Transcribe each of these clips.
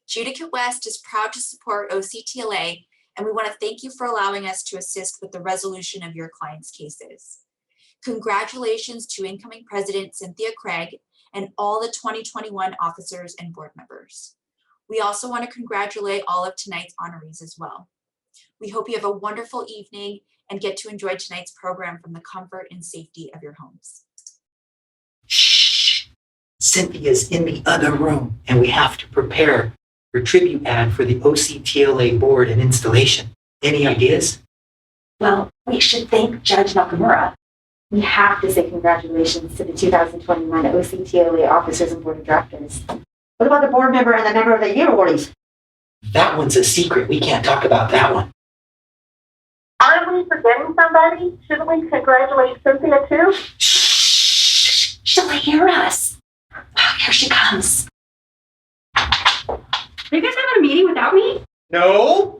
Judicate West is proud to support OCTLA, and we want to thank you for allowing us to assist with the resolution of your clients' cases. Congratulations to incoming President Cynthia Craig and all the 2021 officers and board members. We also want to congratulate all of tonight's honorees as well. We hope you have a wonderful evening and get to enjoy tonight's program from the comfort and safety of your homes. Shh! Cynthia's in the other room, and we have to prepare her tribute ad for the OCTLA board and installation. Any ideas? Well, we should thank Judge Nakamura. We have to say congratulations to the 2021 OCTLA officers and board of directors. What about the board member and the member of the year awardees? That one's a secret. We can't talk about that one. Aren't we forgetting somebody? Shouldn't we congratulate Cynthia too? Shh! She'll hear us. Here she comes. Are you guys having a meeting without me? No.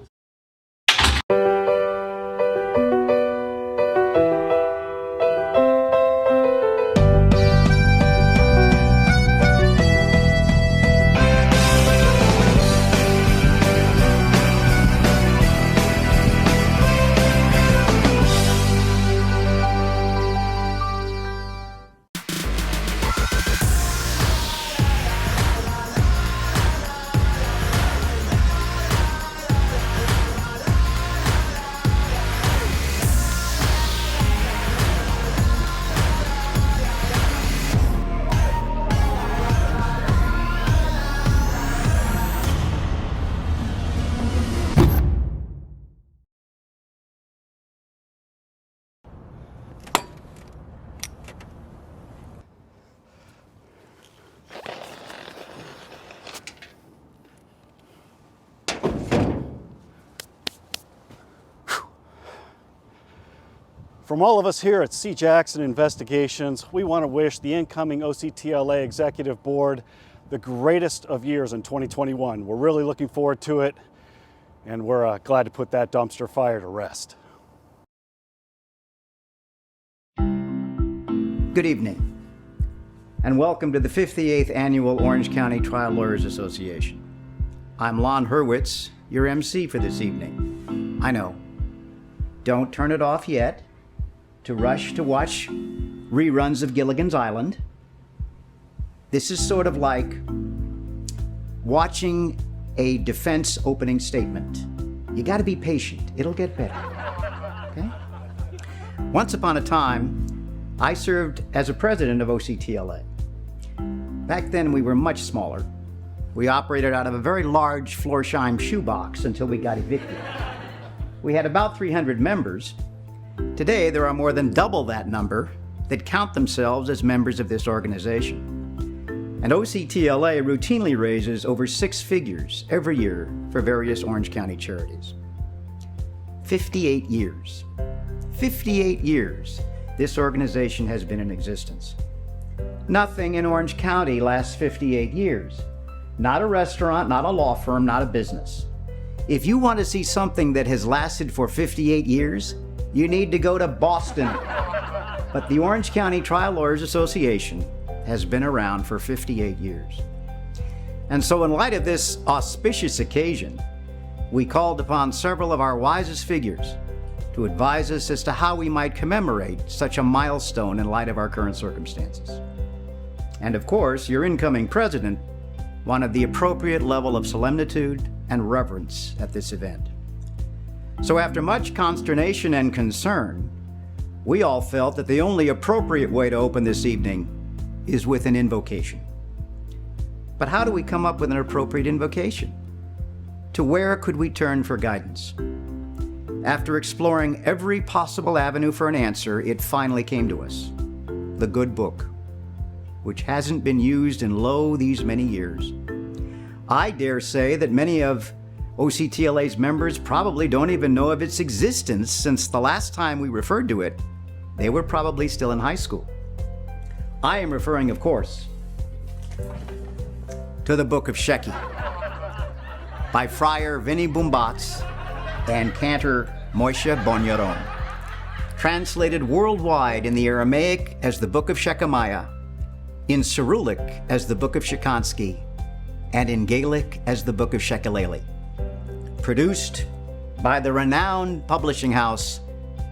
From all of us here at C. Jackson Investigations, we want to wish the incoming OCTLA Executive Board the greatest of years in 2021. We're really looking forward to it, and we're glad to put that dumpster fire to rest. Good evening, and welcome to the 58th Annual Orange County Trial Lawyers Association. I'm Lon Hurwitz, your MC for this evening. I know, don't turn it off yet to rush to watch reruns of Gilligan's Island. This is sort of like watching a defense opening statement. You gotta be patient, it'll get better, okay? Once upon a time, I served as a president of OCTLA. Back then we were much smaller. We operated out of a very large Florsheim shoebox until we got evicted. We had about 300 members. Today, there are more than double that number that count themselves as members of this organization. And OCTLA routinely raises over 6 figures every year for various Orange County charities. 58 years. 58 years this organization has been in existence. Nothing in Orange County lasts 58 years. Not a restaurant, not a law firm, not a business. If you want to see something that has lasted for 58 years, you need to go to Boston. But the Orange County Trial Lawyers Association has been around for 58 years. And so in light of this auspicious occasion, we called upon several of our wisest figures to advise us as to how we might commemorate such a milestone in light of our current circumstances. And of course, your incoming president wanted the appropriate level of solemnitude and reverence at this event. So after much consternation and concern, we all felt that the only appropriate way to open this evening is with an invocation. But how do we come up with an appropriate invocation? To where could we turn for guidance? After exploring every possible avenue for an answer, it finally came to us. The good book, which hasn't been used in these many years. I dare say that many of OCTLA's members probably don't even know of its existence, since the last time we referred to it, they were probably still in high school. I am referring, of course, to the Book of Sheki by Friar Vinny Bumbats and Cantor Moshe Bonyaron, translated worldwide in the Aramaic as the Book of Shechemiah, in Cyrillic as the Book of Shekansky, and in Gaelic as the Book of Shekelele. Produced by the renowned publishing house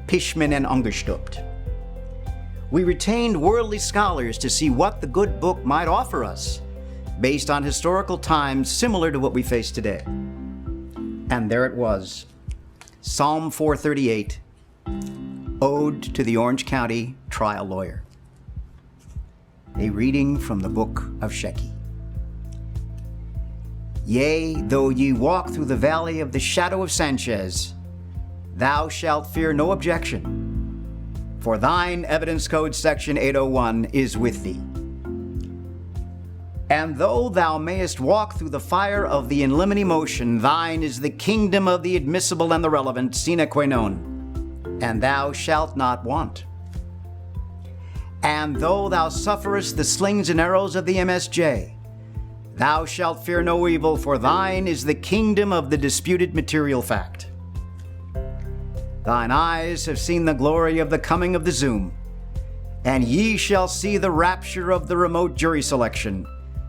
Pishman and Ungestupt. We retained worldly scholars to see what the good book might offer us based on historical times similar to what we face today. And there it was, Psalm 438, Ode to the Orange County Trial Lawyer. A reading from the Book of Sheki. Yea, though ye walk through the valley of the shadow of Sanchez, thou shalt fear no objection, for thine Evidence Code Section 801 is with thee. And though thou mayest walk through the fire of the in limine motion, thine is the kingdom of the admissible and the relevant, sine qua non, and thou shalt not want. And though thou sufferest the slings and arrows of the MSJ, thou shalt fear no evil, for thine is the kingdom of the disputed material fact. Thine eyes have seen the glory of the coming of the Zoom, and ye shall see the rapture of the remote jury selection,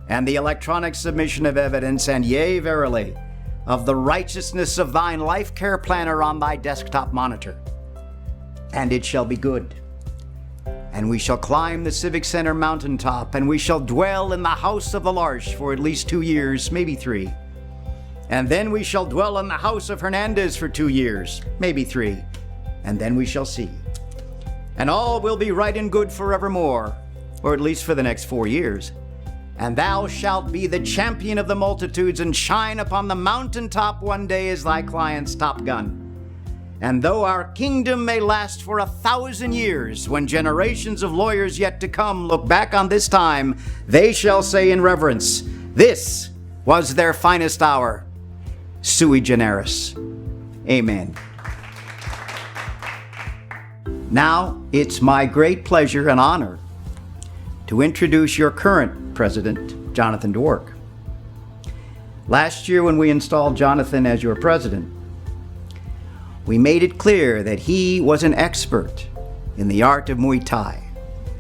and the electronic submission of evidence, and yea, verily, of the righteousness of thine life care planner on thy desktop monitor. And it shall be good. And we shall climb the Civic Center mountaintop, and we shall dwell in the house of the Larch for at least 2 years, maybe 3. And then we shall dwell in the house of Hernandez for 2 years, maybe 3. And then we shall see. And all will be right and good forevermore, or at least for the next 4 years. And thou shalt be the champion of the multitudes, and shine upon the mountaintop one day as thy client's top gun. And though our kingdom may last for 1,000 years, when generations of lawyers yet to come look back on this time, they shall say in reverence, this was their finest hour. Sui generis. Amen. Now, it's my great pleasure and honor to introduce your current president, Jonathan Dwork. Last year, when we installed Jonathan as your president, we made it clear that he was an expert in the art of Muay Thai,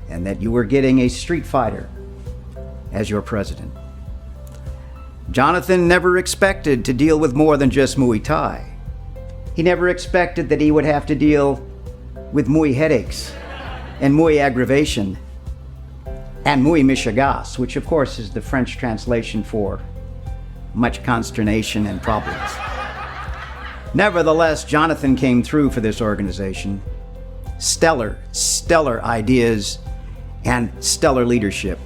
and that you were getting a street fighter as your president. Jonathan never expected to deal with more than just Muay Thai. He never expected that he would have to deal with Muay headaches and Muay aggravation and Muay mishigas, which of course is the French translation for much consternation and problems. Nevertheless, Jonathan came through for this organization. Stellar ideas and stellar leadership.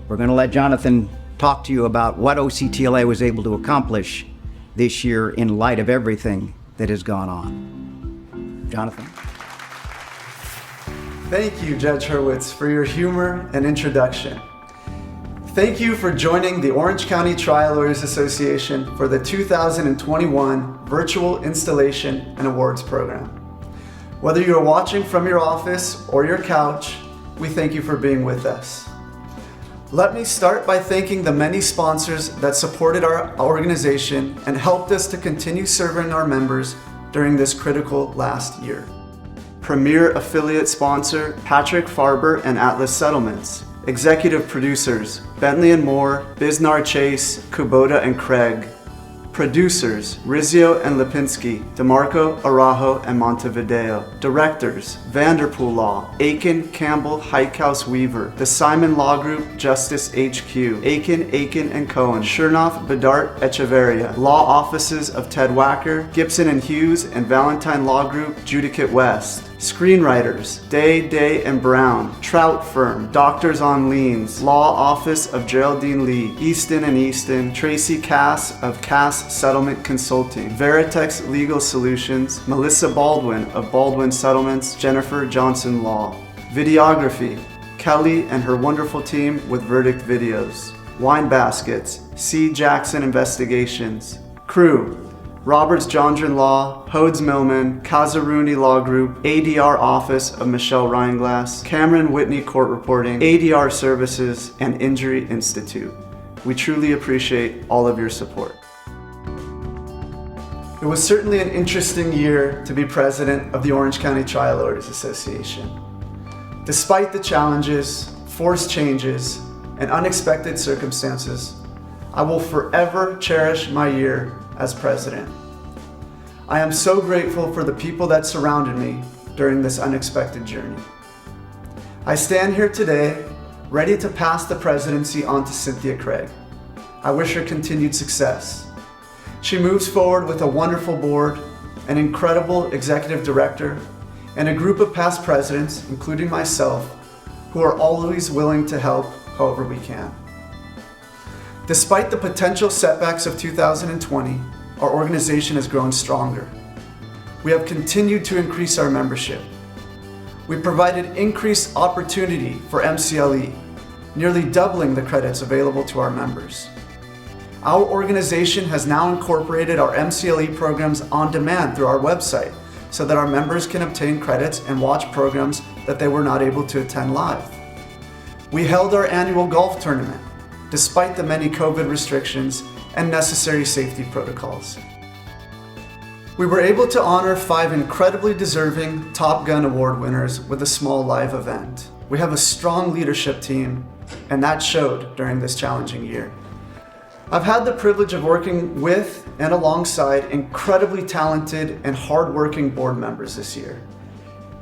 We're going to let Jonathan talk to you about what OCTLA was able to accomplish this year in light of everything that has gone on. Jonathan? Thank you, Judge Hurwitz, for your humor and introduction. Thank you for joining the Orange County Trial Lawyers Association for the 2021 Virtual Installation and Awards Program. Whether you are watching from your office or your couch, we thank you for being with us. Let me start by thanking the many sponsors that supported our organization and helped us to continue serving our members during this critical last year. Premier affiliate sponsor Patrick Farber and Atlas Settlements. Executive producers, Bentley & Moore, Bisnar Chase, Kubota and Craig. Producers, Rizzio and Lipinski, DeMarco, Araujo, and Montevideo. Directors, Vanderpool Law, Aiken, Campbell, Heikhaus, Weaver. The Simon Law Group, Justice HQ. Aiken and Cohen. Chernoff, Bedart, Echeverria. Law Offices of Ted Wacker, Gibson & Hughes, and Valentine Law Group, Judicate West. Screenwriters, Day and Brown, Trout Firm, Doctors on Liens, Law Office of Geraldine Lee, Easton & Easton, Tracy Cass of Cass Settlement Consulting, Veritex Legal Solutions, Melissa Baldwin of Baldwin Settlements, Jennifer Johnson Law. Videography, Kelly and her wonderful team with Verdict Videos. Wine Baskets, C. Jackson Investigations. Crew, Roberts Jondren Law, Hodes Millman, Kazaruni Law Group, ADR Office of Michelle Rheinglass, Cameron Whitney Court Reporting, ADR Services, and Injury Institute. We truly appreciate all of your support. It was certainly an interesting year to be president of the Orange County Trial Lawyers Association. Despite the challenges, forced changes, and unexpected circumstances, I will forever cherish my year as president. I am so grateful for the people that surrounded me during this unexpected journey. I stand here today ready to pass the presidency on to Cynthia Craig. I wish her continued success. She moves forward with a wonderful board, an incredible executive director, and a group of past presidents, including myself, who are always willing to help however we can. Despite the potential setbacks of 2020, our organization has grown stronger. We have continued to increase our membership. We provided increased opportunity for MCLE, nearly doubling the credits available to our members. Our organization has now incorporated our MCLE programs on demand through our website so that our members can obtain credits and watch programs that they were not able to attend live. We held our annual golf tournament, despite the many COVID restrictions and necessary safety protocols. We were able to honor 5 incredibly deserving Top Gun Award winners with a small live event. We have a strong leadership team, and that showed during this challenging year. I've had the privilege of working with and alongside incredibly talented and hardworking board members this year.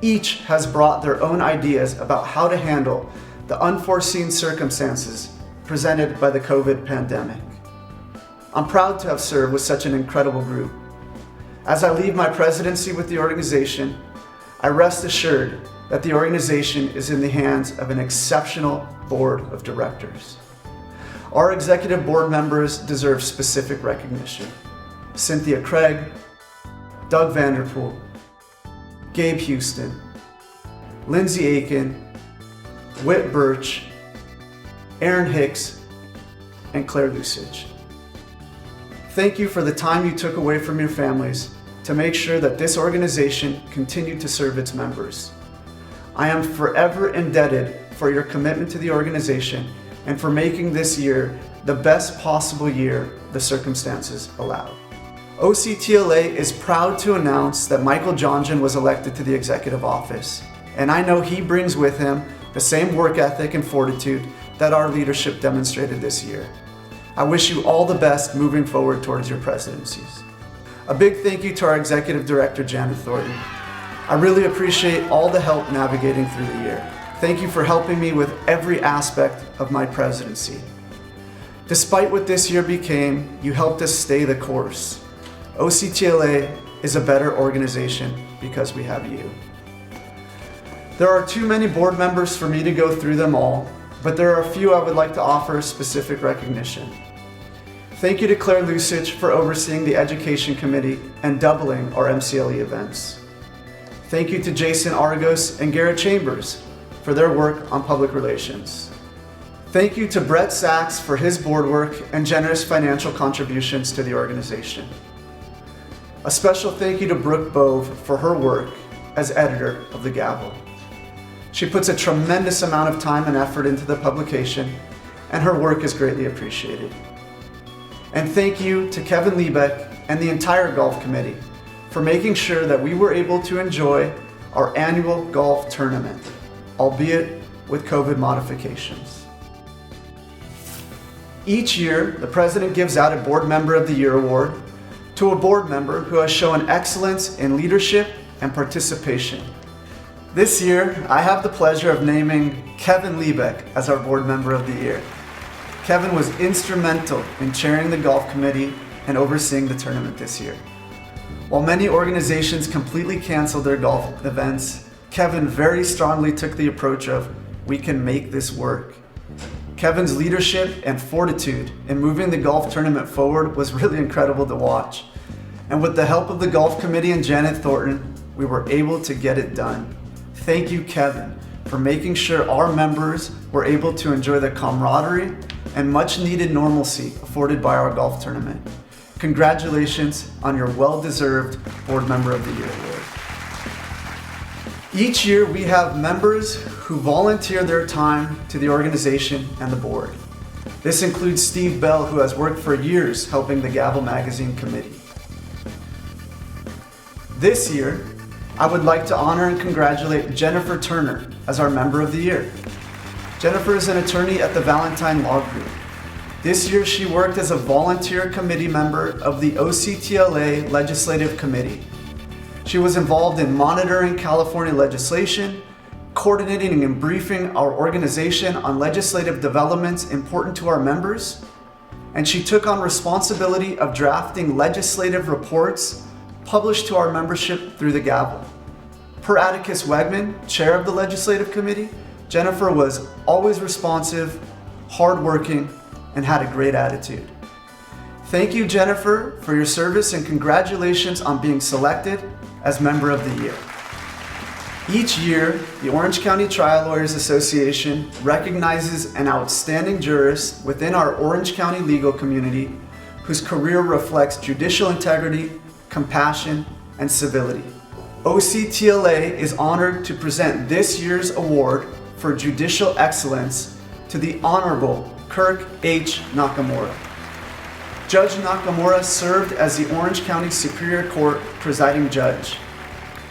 Each has brought their own ideas about how to handle the unforeseen circumstances presented by the COVID pandemic. I'm proud to have served with such an incredible group. As I leave my presidency with the organization, I rest assured that the organization is in the hands of an exceptional board of directors. Our executive board members deserve specific recognition. Cynthia Craig, Doug Vanderpool, Gabe Houston, Lindsay Aiken, Whit Birch, Aaron Hicks, and Claire Lusage. Thank you for the time you took away from your families to make sure that this organization continued to serve its members. I am forever indebted for your commitment to the organization and for making this year the best possible year the circumstances allowed. OCTLA is proud to announce that Michael Johnson was elected to the executive office, and I know he brings with him the same work ethic and fortitude that our leadership demonstrated this year. I wish you all the best moving forward towards your presidencies. A big thank you to our executive director, Janet Thornton. I really appreciate all the help navigating through the year. Thank you for helping me with every aspect of my presidency. Despite what this year became, you helped us stay the course. OCTLA is a better organization because we have you. There are too many board members for me to go through them all, but there are a few I would like to offer specific recognition. Thank you to Claire Lusage for overseeing the Education Committee and doubling our MCLE events. Thank you to Jason Argos and Garrett Chambers for their work on public relations. Thank you to Brett Sachs for his board work and generous financial contributions to the organization. A special thank you to Brooke Bove for her work as editor of The Gavel. She puts a tremendous amount of time and effort into the publication, and her work is greatly appreciated. And thank you to Kevin Liebeck and the entire golf committee for making sure that we were able to enjoy our annual golf tournament, albeit with COVID modifications. Each year, the president gives out a Board Member of the Year award to a board member who has shown excellence in leadership and participation. This year, I have the pleasure of naming Kevin Liebeck as our Board Member of the Year. Kevin was instrumental in chairing the golf committee and overseeing the tournament this year. While many organizations completely canceled their golf events, Kevin very strongly took the approach of, we can make this work. Kevin's leadership and fortitude in moving the golf tournament forward was really incredible to watch. And with the help of the golf committee and Janet Thornton, we were able to get it done. Thank you, Kevin, for making sure our members were able to enjoy the camaraderie and much needed normalcy afforded by our golf tournament. Congratulations on your well-deserved Board Member of the Year award. Each year we have members who volunteer their time to the organization and the board. This includes Steve Bell, who has worked for years helping the Gavel Magazine committee. This year, I would like to honor and congratulate Jennifer Turner as our Member of the Year. Jennifer is an attorney at the Valentine Law Group. This year, she worked as a volunteer committee member of the OCTLA Legislative Committee. She was involved in monitoring California legislation, coordinating and briefing our organization on legislative developments important to our members, and she took on responsibility of drafting legislative reports published to our membership through the gavel. Per Atticus Wegman, chair of the Legislative Committee, Jennifer was always responsive, hardworking, and had a great attitude. Thank you, Jennifer, for your service, and congratulations on being selected as Member of the Year. Each year, the Orange County Trial Lawyers Association recognizes an outstanding jurist within our Orange County legal community whose career reflects judicial integrity, compassion, and civility. OCTLA is honored to present this year's award for Judicial Excellence to the Honorable Kirk H. Nakamura. Judge Nakamura served as the Orange County Superior Court presiding judge.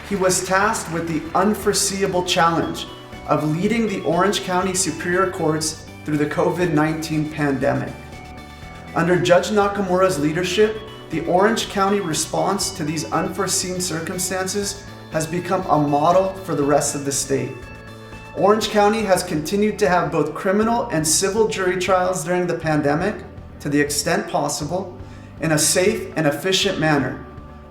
He was tasked with the unforeseeable challenge of leading the Orange County Superior Courts through the COVID-19 pandemic. Under Judge Nakamura's leadership, the Orange County response to these unforeseen circumstances has become a model for the rest of the state. Orange County has continued to have both criminal and civil jury trials during the pandemic, to the extent possible, in a safe and efficient manner,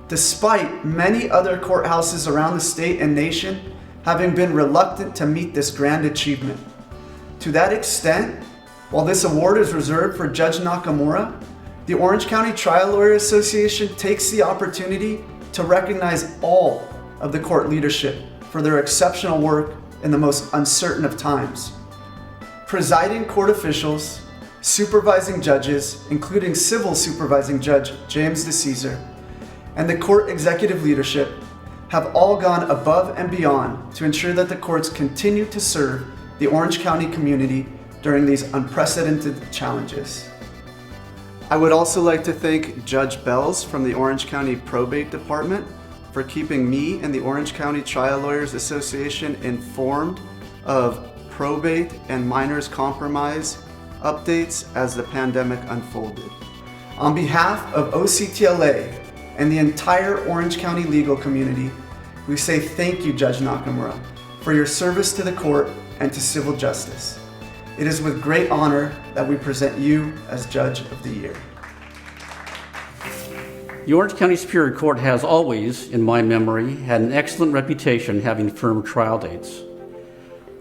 despite many other courthouses around the state and nation having been reluctant to meet this grand achievement. To that extent, while this award is reserved for Judge Nakamura, the Orange County Trial Lawyers Association takes the opportunity to recognize all of the court leadership for their exceptional work in the most uncertain of times. Presiding court officials, supervising judges, including Civil Supervising Judge James DeCesar, and the court executive leadership have all gone above and beyond to ensure that the courts continue to serve the Orange County community during these unprecedented challenges. I would also like to thank Judge Bells from the Orange County Probate Department for keeping me and the Orange County Trial Lawyers Association informed of probate and minors compromise updates as the pandemic unfolded. On behalf of OCTLA and the entire Orange County legal community, we say thank you, Judge Nakamura, for your service to the court and to civil justice. It is with great honor that we present you as Judge of the Year. The Orange County Superior Court has always, in my memory, had an excellent reputation having firm trial dates.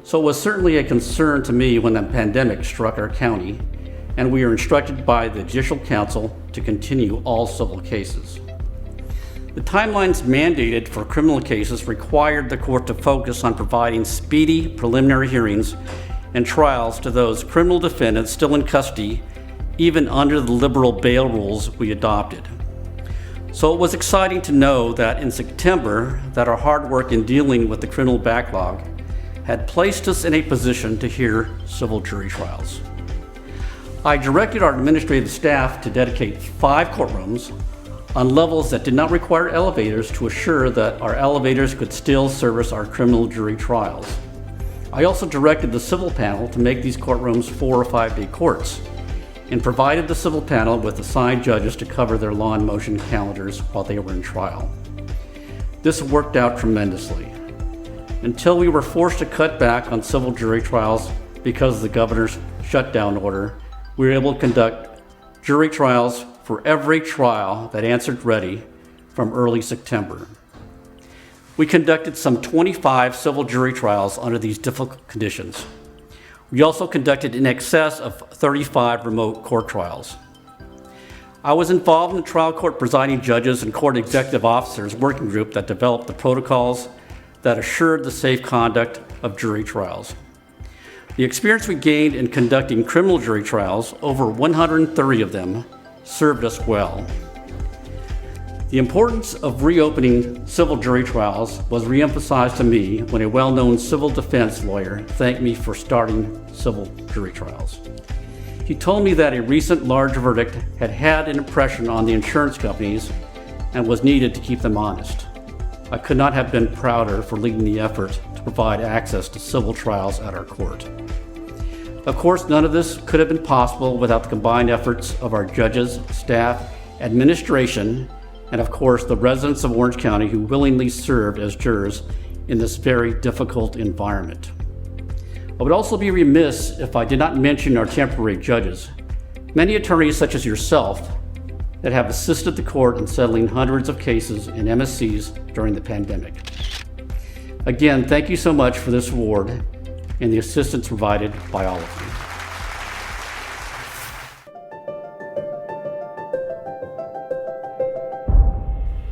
So it was certainly a concern to me when the pandemic struck our county, and we were instructed by the Judicial Council to continue all civil cases. The timelines mandated for criminal cases required the court to focus on providing speedy preliminary hearings and trials to those criminal defendants still in custody, even under the liberal bail rules we adopted. So it was exciting to know that in September that our hard work in dealing with the criminal backlog had placed us in a position to hear civil jury trials. I directed our administrative staff to dedicate 5 courtrooms on levels that did not require elevators to assure that our elevators could still service our criminal jury trials. I also directed the civil panel to make these courtrooms 4 or 5-day courts, and provided the civil panel with assigned judges to cover their law and motion calendars while they were in trial. This worked out tremendously. Until we were forced to cut back on civil jury trials because of the governor's shutdown order, we were able to conduct jury trials for every trial that answered ready from early September. We conducted some 25 civil jury trials under these difficult conditions. We also conducted in excess of 35 remote court trials. I was involved in the trial court presiding judges and court executive officers working group that developed the protocols that assured the safe conduct of jury trials. The experience we gained in conducting criminal jury trials, over 130 of them, served us well. The importance of reopening civil jury trials was reemphasized to me when a well-known civil defense lawyer thanked me for starting civil jury trials. He told me that a recent large verdict had had an impression on the insurance companies and was needed to keep them honest. I could not have been prouder for leading the effort to provide access to civil trials at our court. Of course, none of this could have been possible without the combined efforts of our judges, staff, administration, and of course, the residents of Orange County who willingly served as jurors in this very difficult environment. I would also be remiss if I did not mention our temporary judges, many attorneys such as yourself that have assisted the court in settling hundreds of cases in MSCs during the pandemic. Again, thank you so much for this award and the assistance provided by all of you.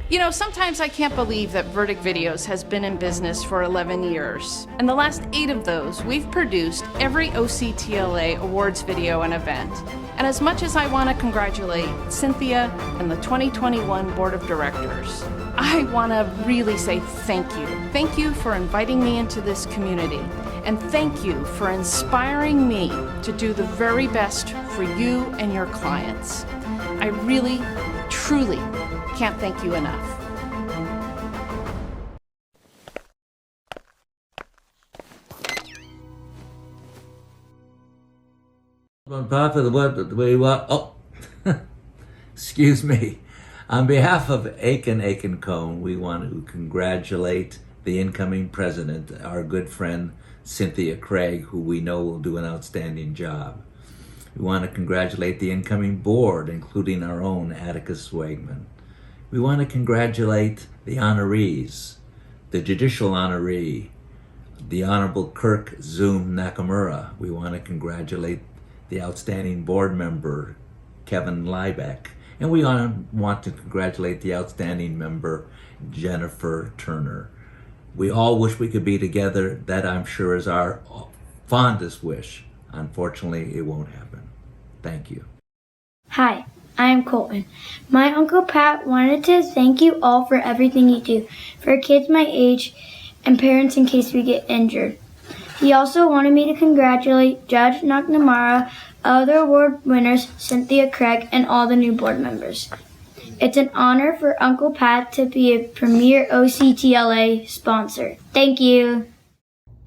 You know, sometimes I can't believe that Verdict Videos has been in business for 11 years. And the last 8 of those, we've produced every OCTLA awards video and event. And as much as I want to congratulate Cynthia and the 2021 Board of Directors, I want to really say thank you. Thank you for inviting me into this community. And thank you for inspiring me to do the very best for you and your clients. I really, truly can't thank you enough. On behalf of excuse me. On behalf of Aiken Cone, we want to congratulate the incoming president, our good friend Cynthia Craig, who we know will do an outstanding job. We want to congratulate the incoming board, including our own Atticus Swagman. We want to congratulate the honorees, the judicial honoree, the Honorable Kirk Nakamura. We want to congratulate the outstanding board member, Kevin Liebeck. And we want to congratulate the outstanding member, Jennifer Turner. We all wish we could be together. That, I'm sure, is our fondest wish. Unfortunately, it won't happen. Thank you. Hi, I am Colton. My Uncle Pat wanted to thank you all for everything you do for kids my age and parents in case we get injured. He also wanted me to congratulate Judge Nakamura, other award winners, Cynthia Craig, and all the new board members. It's an honor for Uncle Pat to be a premier OCTLA sponsor. Thank you.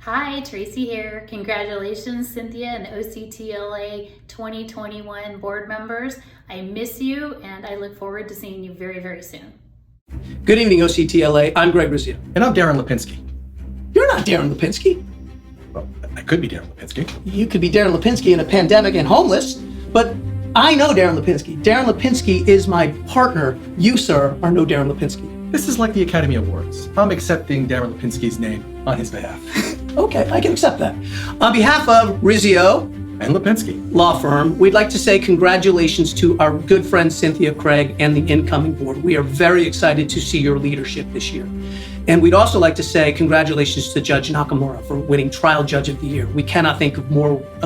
Hi, Tracy here. Congratulations, Cynthia and OCTLA 2021 board members. I miss you and I look forward to seeing you very, very soon. Good evening, OCTLA. I'm Greg Rizio. And I'm Darren Lipinski. You're not Darren Lipinski. Well, I could be Darren Lipinski. You could be Darren Lipinski in a pandemic and homeless, but I know Darren Lipinski. Darren Lipinski is my partner. You, sir, are no Darren Lipinski. This is like the Academy Awards. I'm accepting Darren Lipinski's name on his behalf. Okay, I can accept that. On behalf of Rizio and Lipinski Law Firm, we'd like to say congratulations to our good friend Cynthia Craig and the incoming board. We are very excited to see your leadership this year. And we'd also like to say congratulations to Judge Nakamura for winning Trial Judge of the Year. We cannot think of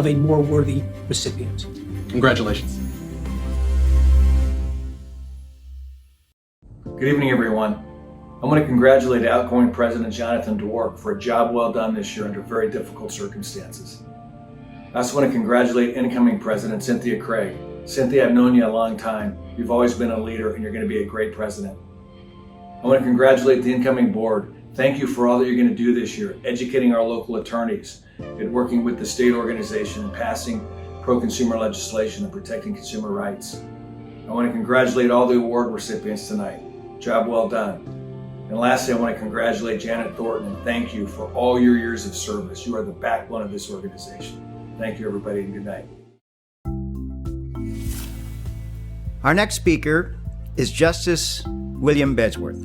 a more worthy recipient. Congratulations. Good evening, everyone. I want to congratulate outgoing President Jonathan Dwork for a job well done this year under very difficult circumstances. I also want to congratulate incoming President Cynthia Craig. Cynthia, I've known you a long time. You've always been a leader and you're going to be a great president. I want to congratulate the incoming board. Thank you for all that you're going to do this year, educating our local attorneys and working with the state organization and passing pro-consumer legislation and protecting consumer rights. I want to congratulate all the award recipients tonight. Job well done. And lastly, I want to congratulate Janet Thornton and thank you for all your years of service. You are the backbone of this organization. Thank you, everybody, and good night. Our next speaker is Justice William Bedsworth.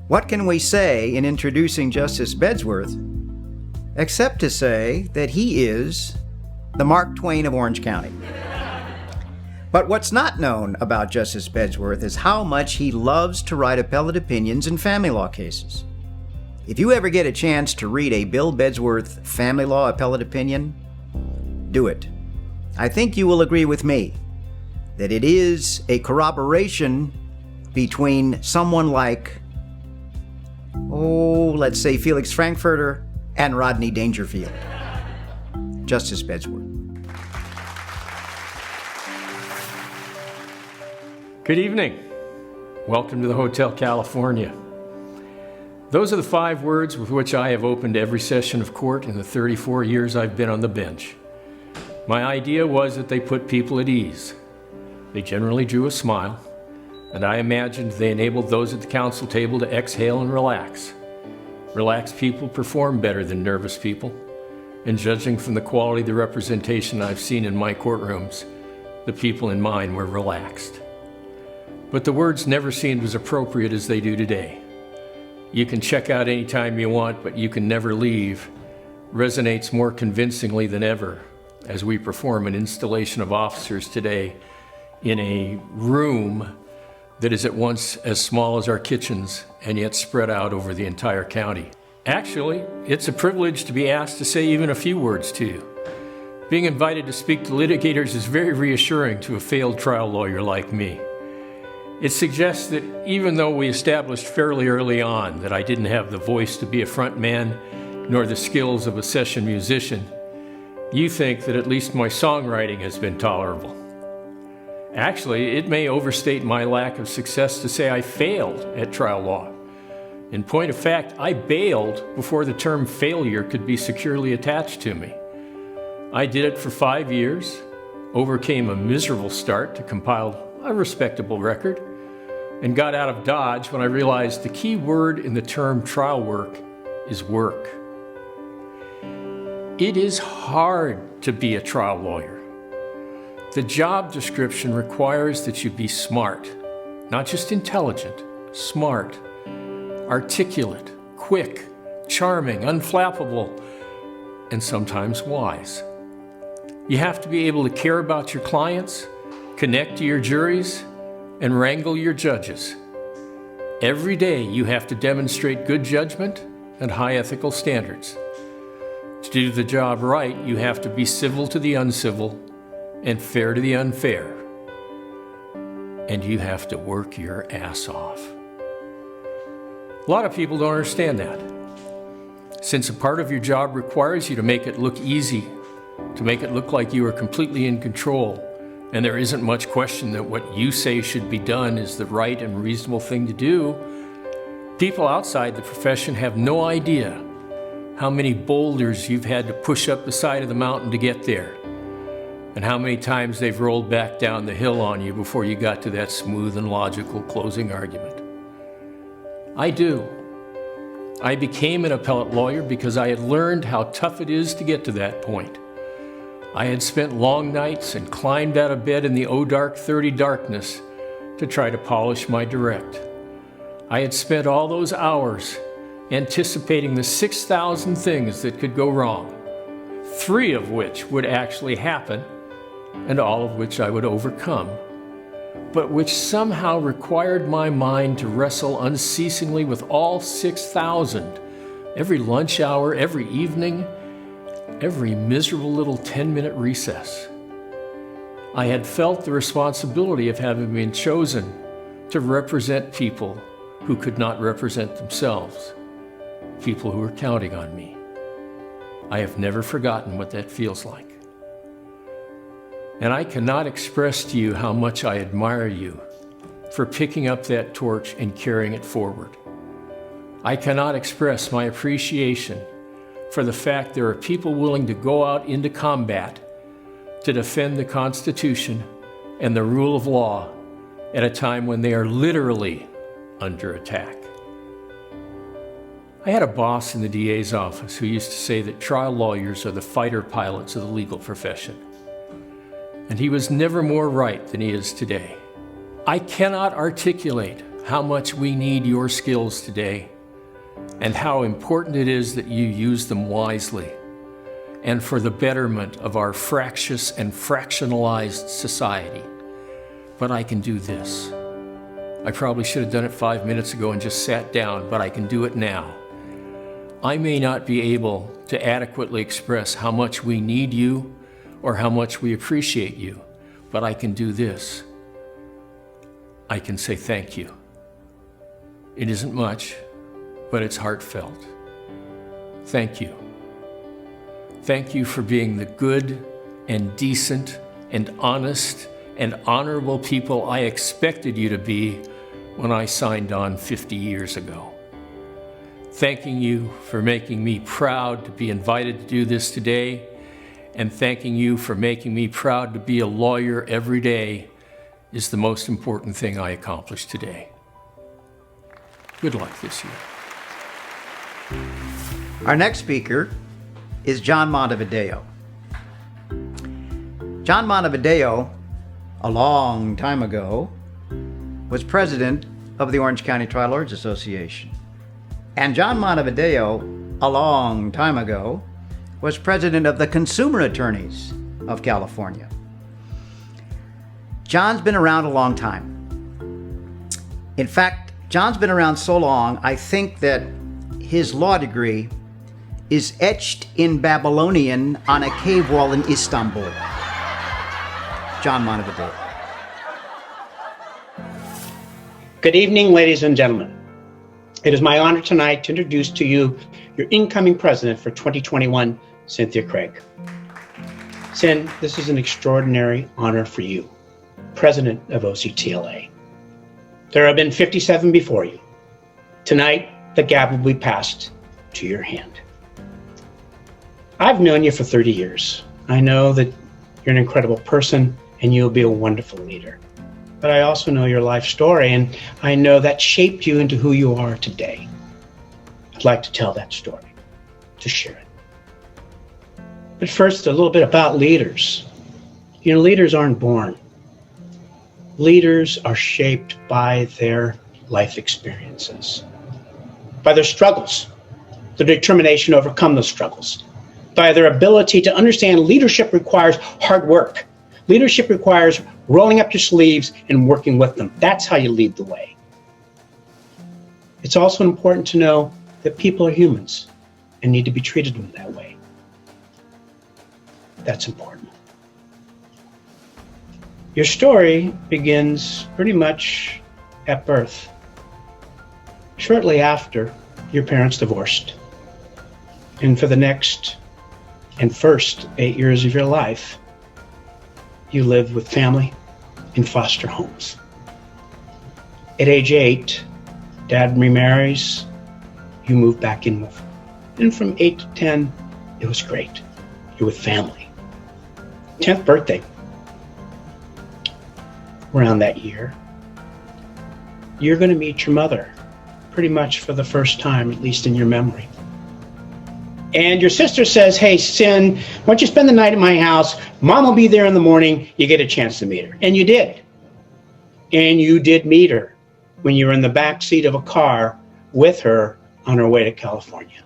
What can we say in introducing Justice Bedsworth except to say that he is the Mark Twain of Orange County? But what's not known about Justice Bedsworth is how much he loves to write appellate opinions in family law cases. If you ever get a chance to read a Bill Bedsworth family law appellate opinion, do it. I think you will agree with me that it is a corroboration between someone like, let's say Felix Frankfurter and Rodney Dangerfield. Justice Bedsworth. Good evening. Welcome to the Hotel California. Those are the 5 words with which I have opened every session of court in the 34 years I've been on the bench. My idea was that they put people at ease. They generally drew a smile, and I imagined they enabled those at the counsel table to exhale and relax. Relaxed people perform better than nervous people, and judging from the quality of the representation I've seen in my courtrooms, the people in mine were relaxed. But the words never seemed as appropriate as they do today. "You can check out anytime you want, but you can never leave," resonates more convincingly than ever as we perform an installation of officers today in a room that is at once as small as our kitchens and yet spread out over the entire county. Actually, it's a privilege to be asked to say even a few words to you. Being invited to speak to litigators is very reassuring to a failed trial lawyer like me. It suggests that even though we established fairly early on that I didn't have the voice to be a front man nor the skills of a session musician, you think that at least my songwriting has been tolerable. Actually, it may overstate my lack of success to say I failed at trial law. In point of fact, I bailed before the term failure could be securely attached to me. I did it for 5 years, overcame a miserable start to compile a respectable record, and got out of Dodge when I realized the key word in the term trial work is work. It is hard to be a trial lawyer. The job description requires that you be smart, not just intelligent, smart, articulate, quick, charming, unflappable, and sometimes wise. You have to be able to care about your clients, connect to your juries, and wrangle your judges. Every day you have to demonstrate good judgment and high ethical standards. To do the job right, you have to be civil to the uncivil and fair to the unfair. And you have to work your ass off. A lot of people don't understand that. Since a part of your job requires you to make it look easy, to make it look like you are completely in control, and there isn't much question that what you say should be done is the right and reasonable thing to do, people outside the profession have no idea how many boulders you've had to push up the side of the mountain to get there, and how many times they've rolled back down the hill on you before you got to that smooth and logical closing argument. I do. I became an appellate lawyer because I had learned how tough it is to get to that point. I had spent long nights and climbed out of bed in the dark 30 darkness to try to polish my direct. I had spent all those hours anticipating the 6,000 things that could go wrong, 3 of which would actually happen, and all of which I would overcome, but which somehow required my mind to wrestle unceasingly with all 6,000, every lunch hour, every evening, every miserable little 10-minute recess. I had felt the responsibility of having been chosen to represent people who could not represent themselves, people who were counting on me. I have never forgotten what that feels like. And I cannot express to you how much I admire you for picking up that torch and carrying it forward. I cannot express my appreciation for the fact there are people willing to go out into combat to defend the Constitution and the rule of law at a time when they are literally under attack. I had a boss in the DA's office who used to say that trial lawyers are the fighter pilots of the legal profession. And he was never more right than he is today. I cannot articulate how much we need your skills today and how important it is that you use them wisely and for the betterment of our fractious and fractionalized society. But I can do this. I probably should have done it 5 minutes ago and just sat down, but I can do it now. I may not be able to adequately express how much we need you or how much we appreciate you, but I can do this. I can say thank you. It isn't much, but it's heartfelt. Thank you. Thank you for being the good and decent and honest and honorable people I expected you to be when I signed on 50 years ago. thanking you for making me proud to be invited to do this today, and thanking you for making me proud to be a lawyer every day is the most important thing I accomplished today. Good luck this year. Our next speaker is John Montevideo. John Montevideo, a long time ago, was president of the Orange County Trial Lawyers Association. And John Montevideo, a long time ago, was president of the Consumer Attorneys of California. John's been around a long time. In fact, John's been around so long, I think that his law degree is etched in Babylonian on a cave wall in Istanbul. John Montevideo. Good evening, ladies and gentlemen. It is my honor tonight to introduce to you your incoming president for 2021, Cynthia Craig. Cyn, this is an extraordinary honor for you, president of OCTLA. There have been 57 before you. Tonight, the gavel will be passed to your hand. I've known you for 30 years. I know that you're an incredible person and you'll be a wonderful leader. But I also know your life story, and I know that shaped you into who you are today. I'd like to tell that story, to share it. But first, a little bit about leaders. You know, leaders aren't born. Leaders are shaped by their life experiences, by their struggles, their determination to overcome those struggles, by their ability to understand leadership requires hard work. Leadership requires rolling up your sleeves and working with them. That's how you lead the way. It's also important to know that people are humans and need to be treated in that way. That's important. Your story begins pretty much at birth. Shortly after, your parents divorced. And for the next and first 8 years of your life, you lived with family in foster homes. At age 8, Dad remarries, you move back in with him. And from 8 to 10, it was great. You're with family. 10th birthday, around that year, you're going to meet your mother pretty much for the first time, at least in your memory. And your sister says, hey, Cyn, why don't you spend the night at my house? Mom will be there in the morning. You get a chance to meet her. And you did. And you did meet her when you were in the back seat of a car with her on her way to California.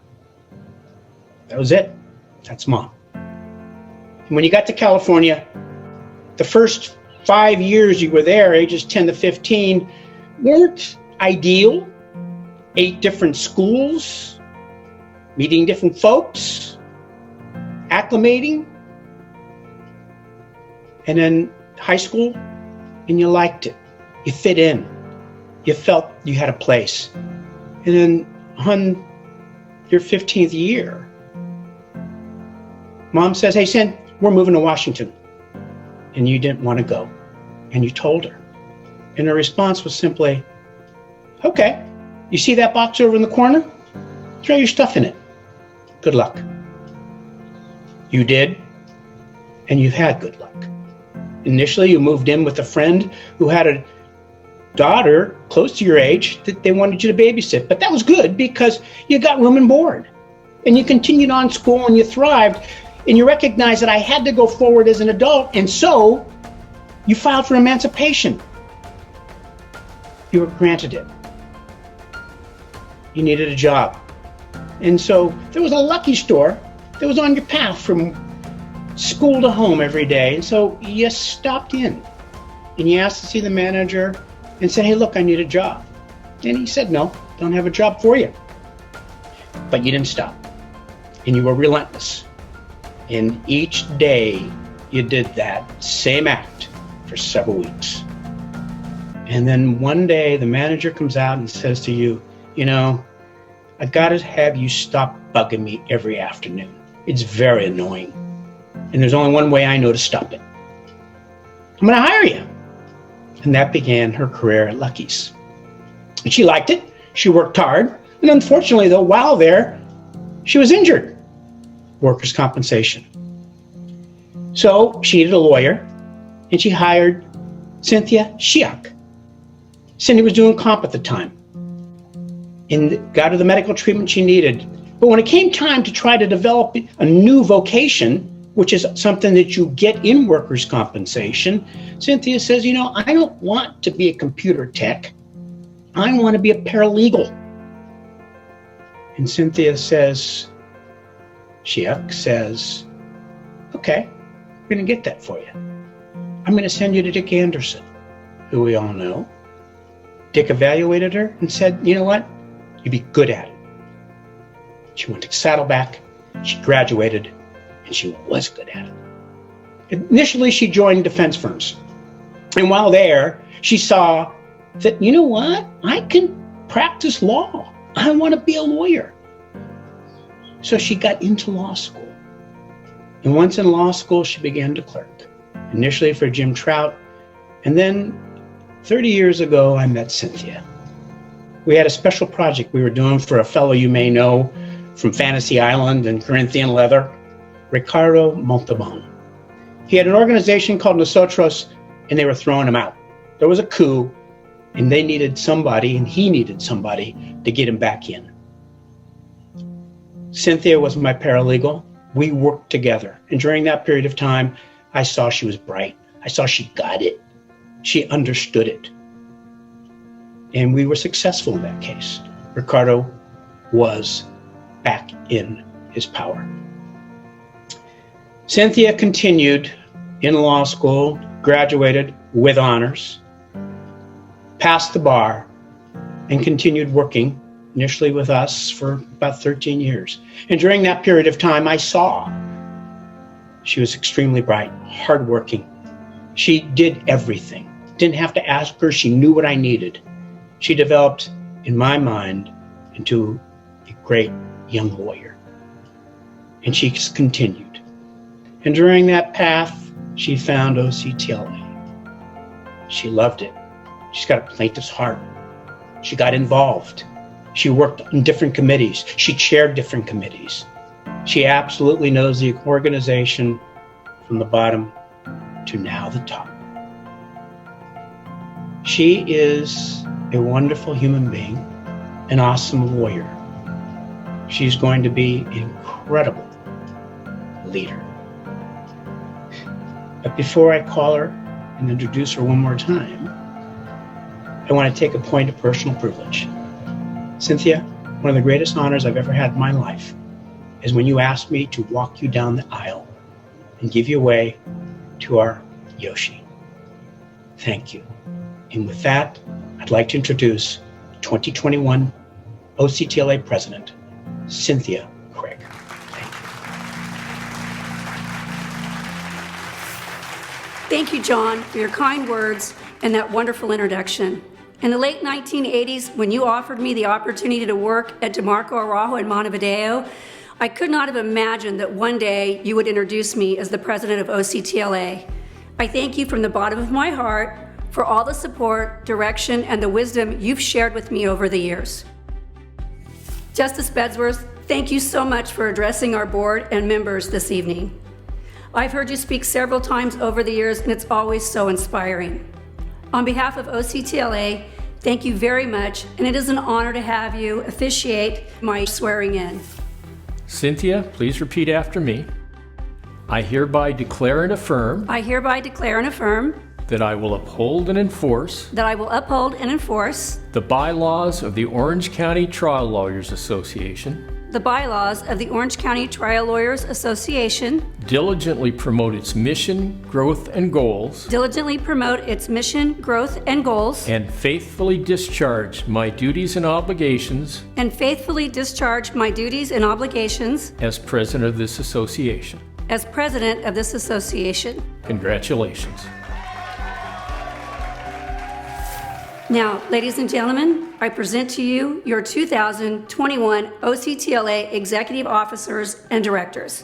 That was it. That's Mom. And when you got to California, the first 5 years you were there, ages 10 to 15, weren't ideal. 8 different schools, meeting different folks, acclimating, and then high school, and you liked it. You fit in. You felt you had a place. And then on your 15th year, Mom says, hey, Cyn, we're moving to Washington. And you didn't want to go. And you told her. And her response was simply, okay, you see that box over in the corner? Throw your stuff in it. Good luck. You did, and you've had good luck. Initially, you moved in with a friend who had a daughter close to your age that they wanted you to babysit. But that was good because you got room and board. And you continued on school and you thrived. And you recognized that I had to go forward as an adult. And so you filed for emancipation. You were granted it. You needed a job. And so there was a Lucky store that was on your path from school to home every day. And so you stopped in and you asked to see the manager and said, hey, look, I need a job. And he said, no, don't have a job for you. But you didn't stop. And you were relentless. And each day you did that same act for several weeks. And then one day the manager comes out and says to you, you know, I gotta have you stop bugging me every afternoon. It's very annoying. And there's only one way I know to stop it. I'm gonna hire you. And that began her career at Lucky's. And she liked it. She worked hard. And unfortunately, though, while there, she was injured. Workers' compensation. So she needed a lawyer, and she hired Cynthia Craig. Cindy was doing comp at the time and got her the medical treatment she needed. But when it came time to try to develop a new vocation, which is something that you get in workers' compensation, Cynthia says, you know, I don't want to be a computer tech. I want to be a paralegal. And Cynthia says, Craig says, okay, we're going to get that for you. I'm going to send you to Dick Anderson, who we all know. Dick evaluated her and said, you know what? You'd be good at it. She went to Saddleback, she graduated, and she was good at it. Initially, she joined defense firms. And while there, she saw that, you know what? I can practice law. I want to be a lawyer. So she got into law school. And once in law school, she began to clerk. Initially for Jim Trout. And then 30 years ago, I met Cynthia. We had a special project we were doing for a fellow you may know from Fantasy Island and Corinthian Leather, Ricardo Montalban. He had an organization called Nosotros, and they were throwing him out. There was a coup, and they needed somebody, and he needed somebody to get him back in. Cynthia was my paralegal. We worked together. And during that period of time, I saw she was bright. I saw she got it. She understood it. And we were successful in that case. Ricardo was back in his power. Cynthia continued in law school, graduated with honors, passed the bar, and continued working initially with us for about 13 years. And during that period of time, I saw she was extremely bright, hardworking. She did everything. Didn't have to ask her. She knew what I needed. She developed, in my mind, into a great young lawyer. And she continued. And during that path, she found OCTLA. She loved it. She's got a plaintiff's heart. She got involved. She worked on different committees. She chaired different committees. She absolutely knows the organization from the bottom to now the top. She is a wonderful human being, an awesome lawyer. She's going to be an incredible leader. But before I call her and introduce her one more time, I want to take a point of personal privilege. Cynthia, one of the greatest honors I've ever had in my life is when you asked me to walk you down the aisle and give you away to our Yoshi. Thank you. And with that, I'd like to introduce 2021 OCTLA President, Cynthia Craig. Thank you, John, for your kind words and that wonderful introduction. In the late 1980s, when you offered me the opportunity to work at DeMarco Araujo in Montevideo, I could not have imagined that one day you would introduce me as the president of OCTLA. I thank you from the bottom of my heart for all the support, direction, and the wisdom you've shared with me over the years. Justice Bedsworth, thank you so much for addressing our board and members this evening. I've heard you speak several times over the years, and it's always so inspiring. On behalf of OCTLA, thank you very much, and it is an honor to have you officiate my swearing in. Cynthia, please repeat after me. I hereby declare and affirm I hereby declare and affirm that I will uphold and enforce that I will uphold and enforce the bylaws of the Orange County Trial Lawyers Association, the bylaws of the Orange County Trial Lawyers Association, diligently promote its mission, growth, and goals, diligently promote its mission, growth, and goals, and faithfully discharge my duties and obligations and faithfully discharge my duties and obligations as president of this association. as president of this association. Congratulations. Now, ladies and gentlemen, I present to you your 2021 OCTLA Executive Officers and Directors.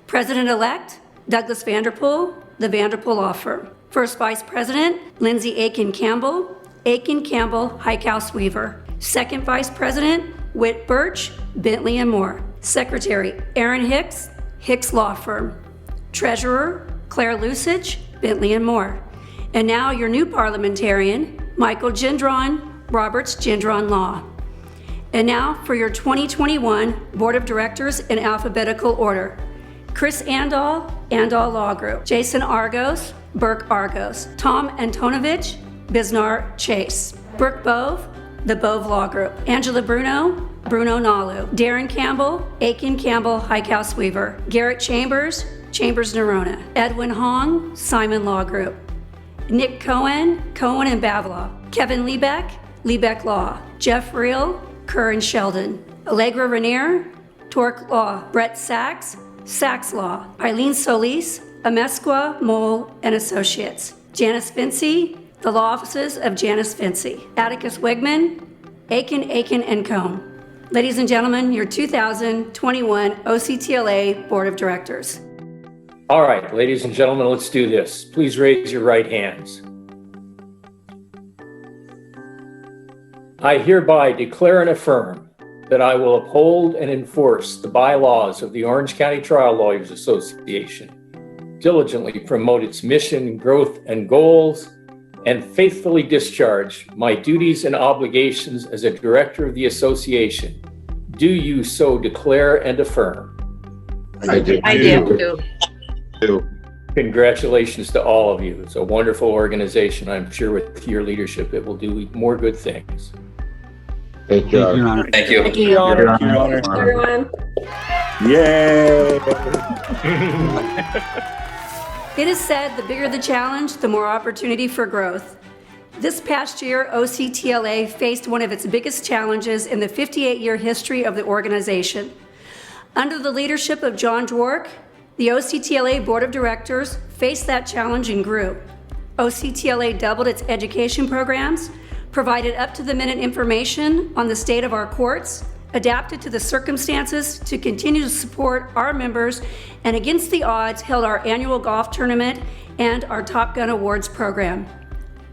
President-elect, Douglas Vanderpool, the Vanderpool Law Firm. First Vice President, Lindsay Aiken Campbell, Highhouse Weaver. Second Vice President, Whit Birch, Bentley and Moore. Secretary, Aaron Hicks, Hicks Law Firm. Treasurer, Claire Lusich, Bentley and Moore. And now your new parliamentarian, Michael Gendron, Roberts Gendron Law. And now for your 2021 Board of Directors in alphabetical order. Chris Andal, Andal Law Group. Jason Argos, Burke Argos. Tom Antonovich, Bisnar Chase. Brooke Bove, the Bove Law Group. Angela Bruno, Bruno Nalu. Darren Campbell, Aiken Campbell Highhouse Weaver. Garrett Chambers, Chambers Nerona. Edwin Hong, Simon Law Group. Nick Cohen, Cohen and Bavlaw. Kevin Liebeck, Liebeck Law. Jeff Reel, Kerr and Sheldon. Allegra Renier, Torque Law. Brett Sachs, Sachs Law. Eileen Solis, Amesqua, Mole and Associates. Janice Vinci, the law offices of Janice Vinci. Atticus Wegman, Aiken and Cohn. Ladies and gentlemen, your 2021 OCTLA Board of Directors. All right, ladies and gentlemen, let's do this. Please raise your right hands. I hereby declare and affirm that I will uphold and enforce the bylaws of the Orange County Trial Lawyers Association, diligently promote its mission, growth, and goals, and faithfully discharge my duties and obligations as a director of the association. Do you so declare and affirm? I do. Congratulations to all of you. It's a wonderful organization. I'm sure with your leadership, it will do more good things. Thank you, Your Honor. Thank you. Thank you, Your Honor. Your Honor. Everyone. Yay! It is said the bigger the challenge, the more opportunity for growth. This past year, OCTLA faced one of its biggest challenges in the 58-year history of the organization. Under the leadership of John Dwork, the OCTLA Board of Directors faced that challenge and grew. OCTLA doubled its education programs, provided up-to-the-minute information on the state of our courts, adapted to the circumstances to continue to support our members, and against the odds held our annual golf tournament and our Top Gun Awards program.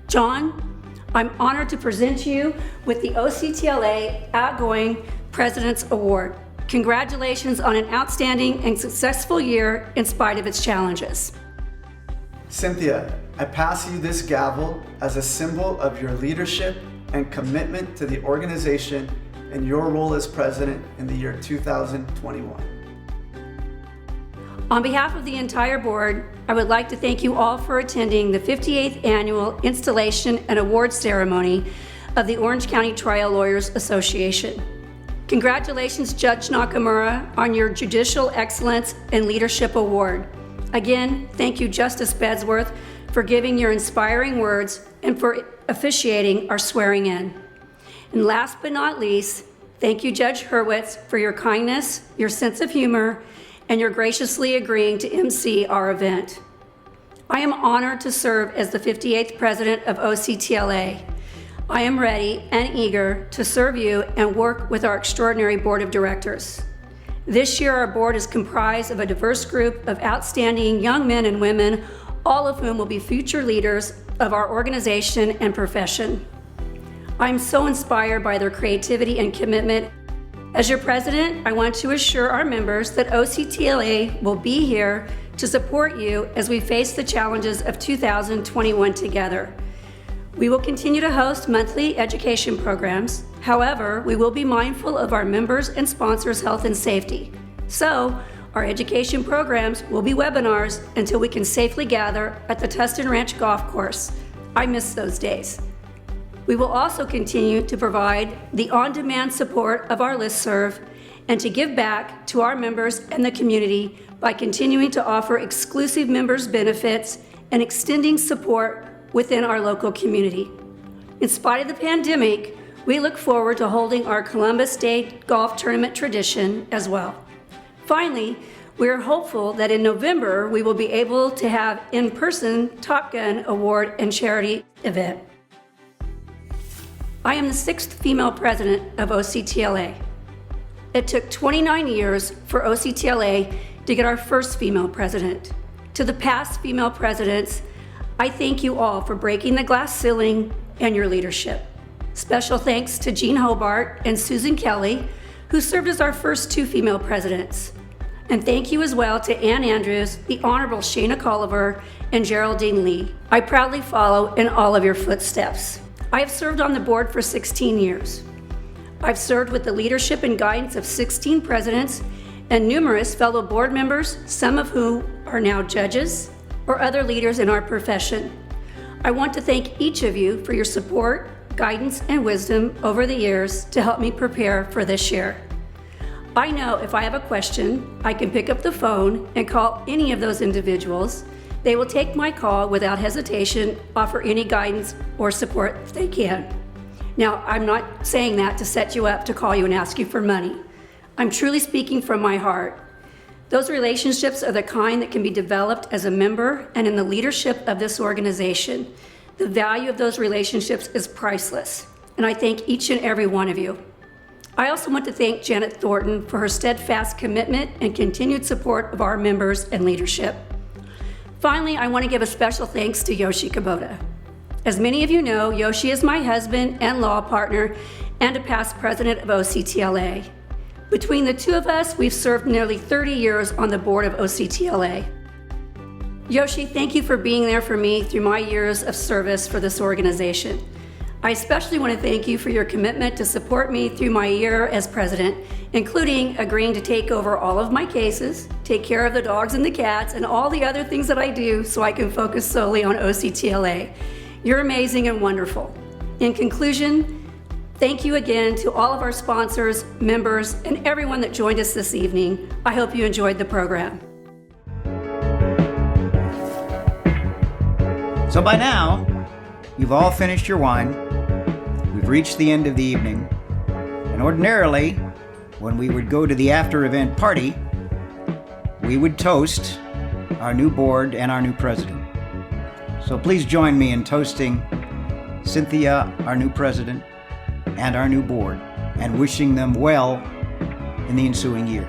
John, I'm honored to present you with the OCTLA Outgoing President's Award. Congratulations on an outstanding and successful year in spite of its challenges. Cynthia, I pass you this gavel as a symbol of your leadership and commitment to the organization and your role as president in the year 2021. On behalf of the entire board, I would like to thank you all for attending the 58th Annual Installation and Awards Ceremony of the Orange County Trial Lawyers Association. Congratulations, Judge Nakamura, on your Judicial Excellence and Leadership Award. Again, thank you, Justice Bedsworth, for giving your inspiring words and for officiating our swearing in. And last but not least, thank you, Judge Hurwitz, for your kindness, your sense of humor, and your graciously agreeing to MC our event. I am honored to serve as the 58th President of OCTLA. I am ready and eager to serve you and work with our extraordinary Board of Directors. This year, our board is comprised of a diverse group of outstanding young men and women, all of whom will be future leaders of our organization and profession. I'm so inspired by their creativity and commitment. As your president, I want to assure our members that OCTLA will be here to support you as we face the challenges of 2021 together. We will continue to host monthly education programs. However, we will be mindful of our members' and sponsors' health and safety. So, our education programs will be webinars until we can safely gather at the Tustin Ranch Golf Course. I miss those days. We will also continue to provide the on-demand support of our listserv and to give back to our members and the community by continuing to offer exclusive members benefits and extending support within our local community. In spite of the pandemic, we look forward to holding our Columbus Day golf tournament tradition as well. Finally, we are hopeful that in November we will be able to have in-person Top Gun Award and charity event. I am the 6th female president of OCTLA. It took 29 years for OCTLA to get our first female president. To the past female presidents, I thank you all for breaking the glass ceiling and your leadership. Special thanks to Jean Hobart and Susan Kelly, who served as our first 2 female presidents. And thank you as well to Ann Andrews, the Honorable Shana Colliver, and Geraldine Lee. I proudly follow in all of your footsteps. I have served on the board for 16 years. I've served with the leadership and guidance of 16 presidents and numerous fellow board members, some of whom are now judges or other leaders in our profession. I want to thank each of you for your support, guidance, and wisdom over the years to help me prepare for this year. I know if I have a question, I can pick up the phone and call any of those individuals. They will take my call without hesitation, offer any guidance or support if they can. Now, I'm not saying that to set you up to call you and ask you for money. I'm truly speaking from my heart. Those relationships are the kind that can be developed as a member and in the leadership of this organization. The value of those relationships is priceless, and I thank each and every one of you. I also want to thank Janet Thornton for her steadfast commitment and continued support of our members and leadership. Finally, I want to give a special thanks to Yoshi Kubota. As many of you know, Yoshi is my husband and law partner and a past president of OCTLA. Between the 2 of us, we've served nearly 30 years on the board of OCTLA. Yoshi, thank you for being there for me through my years of service for this organization. I especially want to thank you for your commitment to support me through my year as president, including agreeing to take over all of my cases, take care of the dogs and the cats, and all the other things that I do so I can focus solely on OCTLA. You're amazing and wonderful. In conclusion, thank you again to all of our sponsors, members, and everyone that joined us this evening. I hope you enjoyed the program. So by now, you've all finished your wine. We've reached the end of the evening. And ordinarily, when we would go to the after-event party, we would toast our new board and our new president. So please join me in toasting Cynthia, our new president, and our new board, and wishing them well in the ensuing year.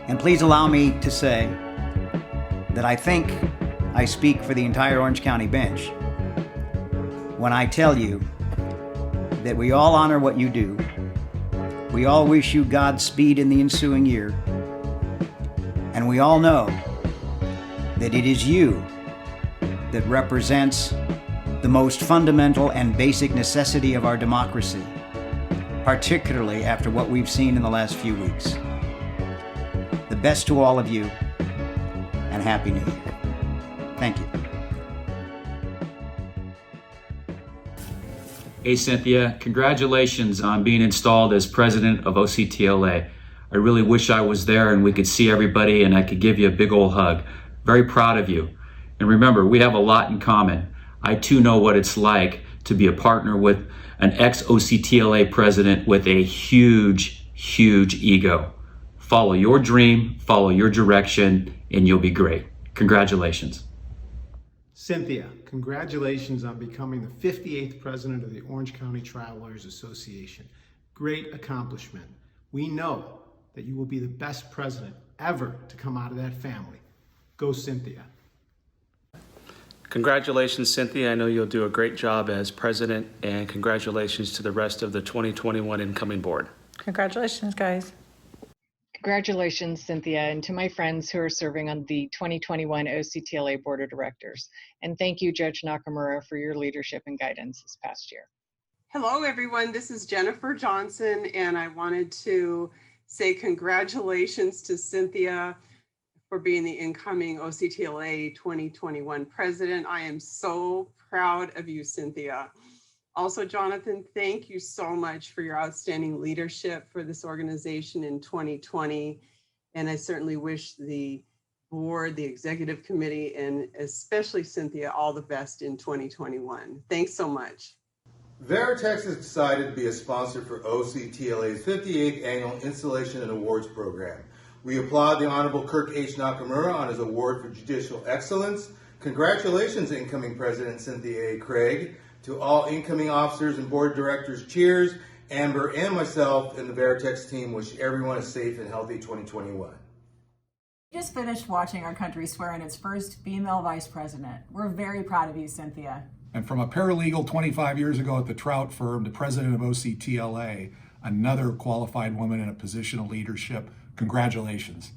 And please allow me to say that I think I speak for the entire Orange County bench when I tell you that we all honor what you do. We all wish you Godspeed in the ensuing year. And we all know that it is you that represents the most fundamental and basic necessity of our democracy, particularly after what we've seen in the last few weeks. The best to all of you, and Happy New Year. Thank you. Hey Cynthia, congratulations on being installed as president of OCTLA. I really wish I was there and we could see everybody and I could give you a big old hug. Very proud of you. And remember, we have a lot in common. I too know what it's like to be a partner with an ex-OCTLA president with a huge, huge ego. Follow your dream, follow your direction, and you'll be great. Congratulations. Cynthia, congratulations on becoming the 58th president of the Orange County Trial Lawyers Association. Great accomplishment. We know that you will be the best president ever to come out of that family. Go Cynthia. Congratulations, Cynthia. I know you'll do a great job as president, and congratulations to the rest of the 2021 incoming board. Congratulations, guys. Congratulations, Cynthia, and to my friends who are serving on the 2021 OCTLA Board of Directors. And thank you, Judge Nakamura, for your leadership and guidance this past year. Hello, everyone. This is Jennifer Johnson, and I wanted to say congratulations to Cynthia for being the incoming OCTLA 2021 president. I am so proud of you, Cynthia. Also, Jonathan, thank you so much for your outstanding leadership for this organization in 2020. And I certainly wish the board, the executive committee, and especially Cynthia, all the best in 2021. Thanks so much. Veritex is excited to be a sponsor for OCTLA's 58th Annual Installation and Awards Program. We applaud the Honorable Kirk Nakamura on his award for Judicial Excellence. Congratulations, incoming President Cynthia Craig. To all incoming officers and board directors, cheers. Amber and myself and the Veritex team wish everyone a safe and healthy 2021. We just finished watching our country swear in its first female vice president. We're very proud of you, Cynthia. And from a paralegal 25 years ago at the Trout firm to president of OCTLA, another qualified woman in a position of leadership, congratulations.